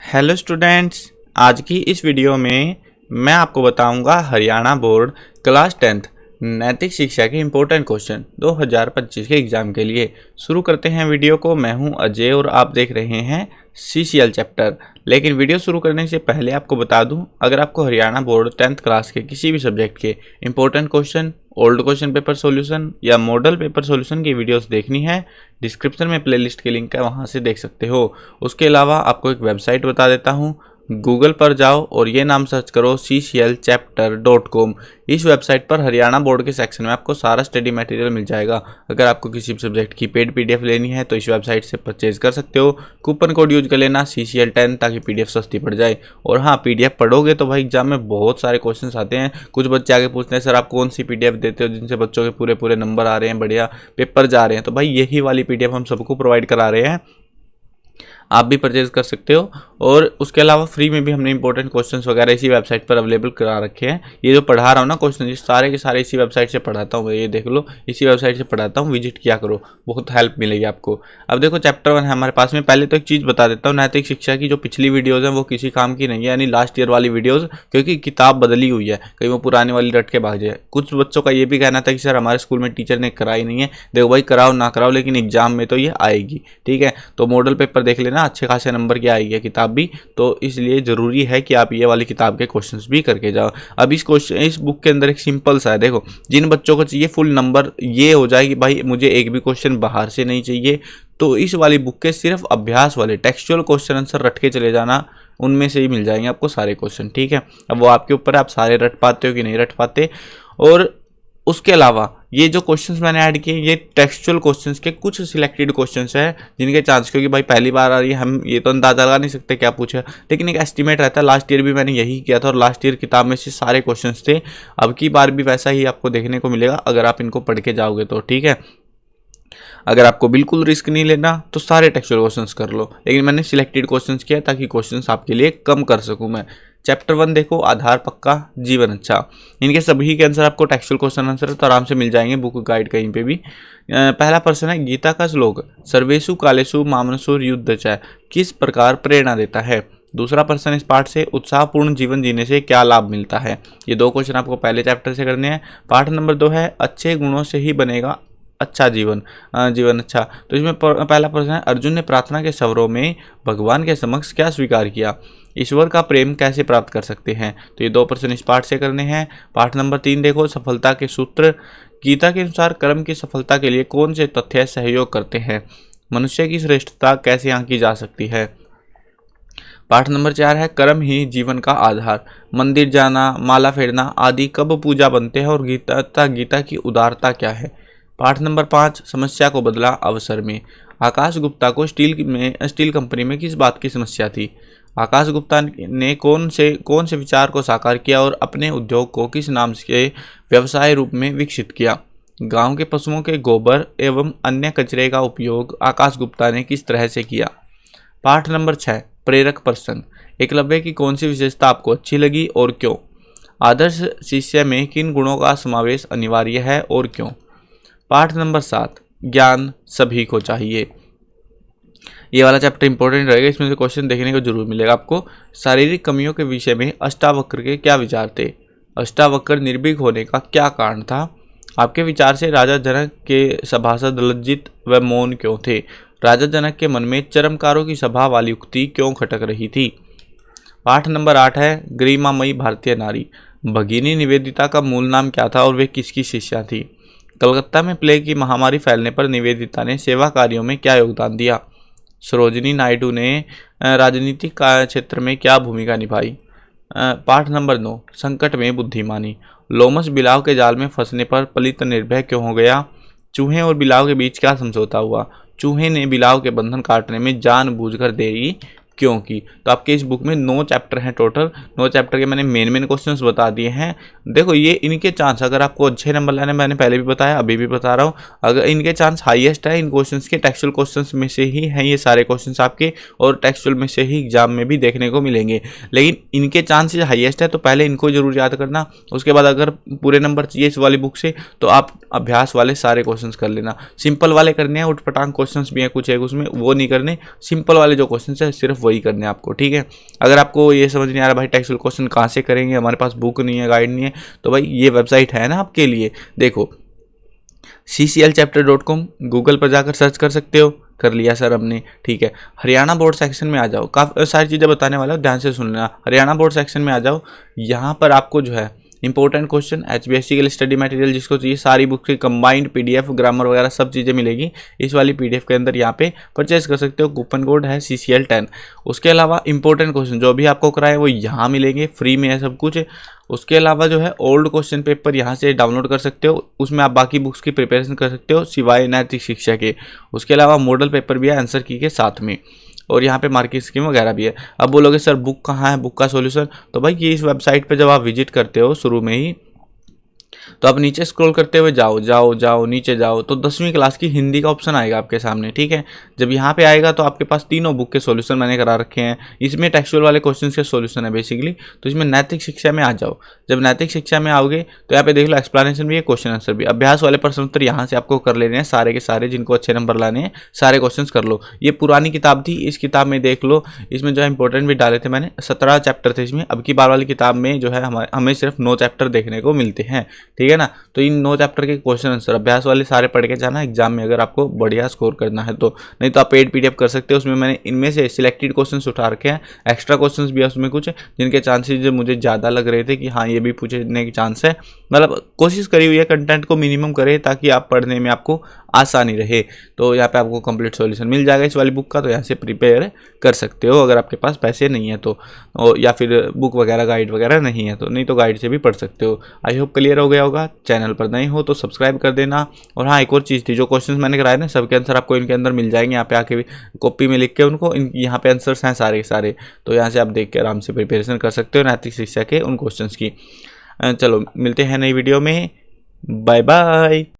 Hello students, आज की इस वीडियो में मैं आपको बताऊंगा हरियाणा बोर्ड क्लास 10th नैतिक शिक्षा के इम्पोर्टेंट क्वेश्चन 2025 के एग्ज़ाम के लिए। शुरू करते हैं वीडियो को। मैं हूं अजय और आप देख रहे हैं CCL चैप्टर। लेकिन वीडियो शुरू करने से पहले आपको बता दूं, अगर आपको हरियाणा बोर्ड 10th क्लास के किसी भी सब्जेक्ट के important question, old question paper solution या मॉडल पेपर सॉल्यूशन की वीडियोस देखनी है, डिस्क्रिप्शन में प्लेलिस्ट की लिंक है, वहां से देख सकते हो। उसके अलावा आपको एक वेबसाइट बता देता हूं, गूगल पर जाओ और ये नाम सर्च करो cclchapter.com। इस वेबसाइट पर हरियाणा बोर्ड के सेक्शन में आपको सारा स्टडी मटेरियल मिल जाएगा। अगर आपको किसी भी सब्जेक्ट की पेड PDF लेनी है तो इस वेबसाइट से परचेज कर सकते हो। कूपन कोड यूज कर लेना CCL10 ताकि PDF सस्ती पड़ जाए। और हाँ, PDF पढ़ोगे तो भाई एग्जाम में बहुत सारे क्वेश्चंस आते हैं। कुछ बच्चे आगे पूछते हैं, सर आप कौन सी PDF देते हो जिनसे बच्चों के पूरे पूरे नंबर आ रहे हैं, बढ़िया पेपर जा रहे हैं? तो भाई यही वाली PDF हम सबको प्रोवाइड करा रहे हैं, आप भी परचेज कर सकते हो। और उसके अलावा फ्री में भी हमने इंपॉर्टेंट क्वेश्चंस वगैरह इसी वेबसाइट पर अवेलेबल करा रखे हैं। ये जो पढ़ा रहा हूँ ना क्वेश्चन, ये सारे के सारे इसी वेबसाइट से पढ़ाता हूँ। ये देख लो, इसी वेबसाइट से पढ़ाता हूँ, विजिट किया करो, बहुत हेल्प मिलेगी आपको। अब देखो चैप्टर 1 है हमारे पास में। पहले तो एक चीज़ बता देता हूँ, नैतिक शिक्षा की जो पिछली वीडियोज़ हैं वो किसी काम की नहीं है, यानी लास्ट ईयर वाली वीडियोज़, क्योंकि किताब बदली हुई है, कहीं वो पुरानी वाली रट के भाग जाए। कुछ बच्चों का ये भी कहना था कि सर हमारे स्कूल में टीचर ने कराई नहीं है। देखो भाई, कराओ ना कराओ, लेकिन एग्जाम में तो ये आएगी, ठीक है? तो मॉडल पेपर देख लेना, अच्छे खासे नंबर की आएगी किताब भी, तो इसलिए जरूरी है कि आप ये वाली किताब के क्वेश्चंस भी करके जाओ। अब इस बुक के अंदर एक सिंपल सा है, देखो जिन बच्चों को चाहिए फुल नंबर ये हो जाए कि भाई मुझे एक भी क्वेश्चन बाहर से नहीं चाहिए, तो इस वाली बुक के सिर्फ अभ्यास वाले टेक्सचुअल क्वेश्चन आंसर रट के चले जाना, उनमें से ही मिल जाएंगे आपको सारे क्वेश्चन, ठीक है? अब वो आपके ऊपर है, आप सारे रट पाते हो कि नहीं रट पाते। और उसके अलावा ये जो क्वेश्चंस मैंने ऐड किए, ये टेक्सचुअल क्वेश्चंस के कुछ सिलेक्टेड क्वेश्चंस हैं जिनके चांस, क्योंकि भाई पहली बार आ रही है, हम ये तो अंदाजा लगा नहीं सकते क्या पूछा, लेकिन एक एस्टिमेट रहता है। लास्ट ईयर भी मैंने यही किया था और लास्ट ईयर किताब में से सारे क्वेश्चंस थे। अब की बार भी वैसा ही आपको देखने को मिलेगा अगर आप इनको पढ़ के जाओगे तो, ठीक है? अगर आपको बिल्कुल रिस्क नहीं लेना तो सारे टेक्सचुअल क्वेश्चंस कर लो, लेकिन मैंने सिलेक्टेड क्वेश्चंस किया ताकि क्वेश्चंस आपके लिए कम कर सकूं मैं। चैप्टर 1 देखो, आधार पक्का जीवन अच्छा। इनके सभी के आंसर आपको टेक्सचुअल क्वेश्चन आंसर तो आराम से मिल जाएंगे बुक गाइड कहीं पे भी। पहला प्रश्न है, गीता का श्लोक सर्वेषु कालेषु मामनसु युद्ध च किस प्रकार प्रेरणा देता है? दूसरा प्रश्न इस पाठ से, उत्साहपूर्ण जीवन जीने से क्या लाभ मिलता है? ये दो क्वेश्चन आपको पहले चैप्टर से करने हैं। पाठ नंबर 2 है, अच्छे गुणों से ही बनेगा अच्छा जीवन अच्छा। तो इसमें पहला प्रश्न है, अर्जुन ने प्रार्थना के स्वरों में भगवान के समक्ष क्या स्वीकार किया? ईश्वर का प्रेम कैसे प्राप्त कर सकते हैं? तो ये दो प्रश्न इस पाठ से करने हैं। पाठ नंबर 3 देखो, सफलता के सूत्र। गीता के अनुसार कर्म की सफलता के लिए कौन से तथ्य सहयोग करते हैं? मनुष्य की श्रेष्ठता कैसे आंकी जा सकती है? पाठ नंबर 4 है, कर्म ही जीवन का आधार। मंदिर जाना, माला फेरना आदि कब पूजा बनते हैं और गीता की उदारता क्या है? पाठ नंबर 5, समस्या को बदला अवसर में। आकाश गुप्ता को स्टील कंपनी में किस बात की समस्या थी? आकाश गुप्ता ने कौन से विचार को साकार किया और अपने उद्योग को किस नाम के व्यवसाय रूप में विकसित किया? गांव के पशुओं के गोबर एवं अन्य कचरे का उपयोग आकाश गुप्ता ने किस तरह से किया? पाठ नंबर 6, प्रेरक प्रश्न। एकलव्य की कौन सी विशेषता आपको अच्छी लगी और क्यों? आदर्श शिष्य में किन गुणों का समावेश अनिवार्य है और क्यों? पाठ नंबर 7, ज्ञान सभी को चाहिए। ये वाला चैप्टर इंपॉर्टेंट रहेगा, इसमें से क्वेश्चन देखने को जरूर मिलेगा आपको। शारीरिक कमियों के विषय में अष्टावक्र के क्या विचार थे? अष्टावक्र निर्भीक होने का क्या कारण था? आपके विचार से राजा जनक के सभासद लज्जित व मौन क्यों थे? राजा जनक के मन में चरमकारों की सभा वाली उक्ति क्यों खटक रही थी? पाठ नंबर 8 है, गरिमामयी भारतीय नारी। भगिनी निवेदिता का मूल नाम क्या था और वे किसकी शिष्या थी? कलकत्ता में प्लेग की महामारी फैलने पर निवेदिता ने सेवा कार्यों में क्या योगदान दिया? सरोजिनी नायडू ने राजनीतिक क्षेत्र में क्या भूमिका निभाई? पाठ नंबर 9, संकट में बुद्धिमानी। लोमस बिलाव के जाल में फंसने पर पलित निर्भय क्यों हो गया? चूहे और बिलाव के बीच क्या समझौता हुआ? चूहे ने बिलाव के बंधन काटने में जानबूझकर देरी क्यों की? तो आपके इस बुक में 9 चैप्टर हैं टोटल। 9 चैप्टर के मैंने मेन क्वेश्चंस बता दिए हैं। देखो ये इनके चांस, अगर आपको अच्छे नंबर लाने, मैंने पहले भी बताया अभी भी बता रहा हूँ, अगर इनके चांस हाईएस्ट है इन क्वेश्चंस के, टेक्सचुअल क्वेश्चंस में से ही हैं ये सारे क्वेश्चंस आपके, और टेक्सचुअल में से ही एग्जाम में भी देखने को मिलेंगे। लेकिन इनके चांसेस हाईएस्ट है, तो पहले इनको जरूर याद करना। उसके बाद अगर पूरे नंबर चाहिए इस वाली बुक से तो आप अभ्यास वाले सारे क्वेश्चंस कर लेना। सिंपल वाले करने हैं, उठपटांग क्वेश्चंस भी हैं कुछ एक उसमें, वो नहीं करने। सिंपल वाले जो क्वेश्चंस है सिर्फ वही करने हैं आपको, ठीक है। अगर आपको ये समझ नहीं आ रहा भाई टेक्सुअल क्वेश्चन कहाँ से करेंगे, हमारे पास बुक नहीं है, गाइड नहीं है, तो भाई ये वेबसाइट है ना आपके लिए। देखो cclchapter.com, गूगल पर जाकर सर्च कर सकते हो। कर लिया सर हमने, ठीक है। हरियाणा बोर्ड सेक्शन में आ जाओ, काफ़ी सारी चीज़ें बताने वाला हूँ, ध्यान से सुन लेना। हरियाणा बोर्ड सेक्शन में आ जाओ, यहाँ पर आपको जो है इंपॉर्टेंट क्वेश्चन HBSC के लिए स्टडी मटेरियल जिसको चाहिए सारी बुक की कंबाइंड PDF ग्रामर वगैरह सब चीज़ें मिलेगी इस वाली PDF के अंदर, यहाँ पे परचेज कर सकते हो। कूपन कोड है CCL10। उसके अलावा इंपॉर्टेंट क्वेश्चन जो भी आपको कराए वो यहाँ मिलेंगे, फ्री में है सब कुछ। उसके अलावा जो है ओल्ड क्वेश्चन पेपर यहाँ से डाउनलोड कर सकते हो, उसमें आप बाकी बुक्स की प्रिपरेशन कर सकते हो सिवाय नैतिक शिक्षा के। उसके अलावा मॉडल पेपर भी है आंसर की के साथ में, और यहाँ पे मार्किंग स्कीम वगैरह भी है। अब बोलोगे सर बुक कहाँ है, बुक का सॉल्यूशन, तो भाई ये इस वेबसाइट पे जब आप विजिट करते हो शुरू में ही, तो आप नीचे स्क्रॉल करते हुए जाओ जाओ जाओ नीचे जाओ तो 10वीं क्लास की हिंदी का ऑप्शन आएगा आपके सामने, ठीक है। जब यहाँ पे आएगा तो आपके पास तीनों बुक के सॉल्यूशन मैंने करा रखे हैं। इसमें टेक्सुअल वाले क्वेश्चंस के सॉल्यूशन है बेसिकली। तो इसमें नैतिक शिक्षा में आ जाओ। जब नैतिक शिक्षा में आओगे तो यहाँ पे देख लो एक्सप्लेनेशन भी है, क्वेश्चन आंसर भी। अभ्यास वाले प्रश्न उत्तर यहाँ से आपको कर लेने हैं सारे के सारे, जिनको अच्छे नंबर लाने हैं सारे क्वेश्चन कर लो। ये पुरानी किताब थी, इस किताब में देख लो, इसमें जो है इंपॉर्टेंट भी डाले थे मैंने, 17 चैप्टर थे इसमें। अब की बार वाली किताब में जो है हमें सिर्फ 9 चैप्टर देखने को मिलते हैं, ठीक है ना। तो इन 9 चैप्टर के क्वेश्चन आंसर अभ्यास वाले सारे पढ़ के जाना एग्जाम में, अगर आपको बढ़िया स्कोर करना है तो। नहीं तो आप पेड PDF कर सकते हो, उसमें मैंने इनमें से सिलेक्टेड क्वेश्चंस उठा रखे हैं। एक्स्ट्रा क्वेश्चंस भी है उसमें कुछ, जिनके चांसेस जो मुझे ज़्यादा लग रहे थे कि हाँ ये भी पूछने की चांस है। मतलब कोशिश करी हुई है कंटेंट को मिनिमम करे ताकि आप पढ़ने में आपको आसानी रहे। तो यहाँ पे आपको कंप्लीट सॉल्यूशन मिल जाएगा इस वाली बुक का, तो यहाँ से प्रिपेयर कर सकते हो अगर आपके पास पैसे नहीं है तो, या फिर बुक वगैरह गाइड वगैरह नहीं है तो। नहीं तो गाइड से भी पढ़ सकते हो। आई होप क्लियर हो गया होगा। चैनल पर नए हो तो सब्सक्राइब कर देना। और हाँ एक और चीज़ थी, जो क्वेश्चन मैंने कराए ना सबके आंसर आपको इनके अंदर मिल जाएंगे, यहाँ पे आके भी कॉपी में लिख के उनको, यहाँ पे आंसर्स हैं सारे के सारे, तो यहाँ से आप देख के आराम से प्रिपरेशन कर सकते हो नैतिक शिक्षा के उन क्वेश्चंस की। चलो मिलते हैं नई वीडियो में, बाय बाय।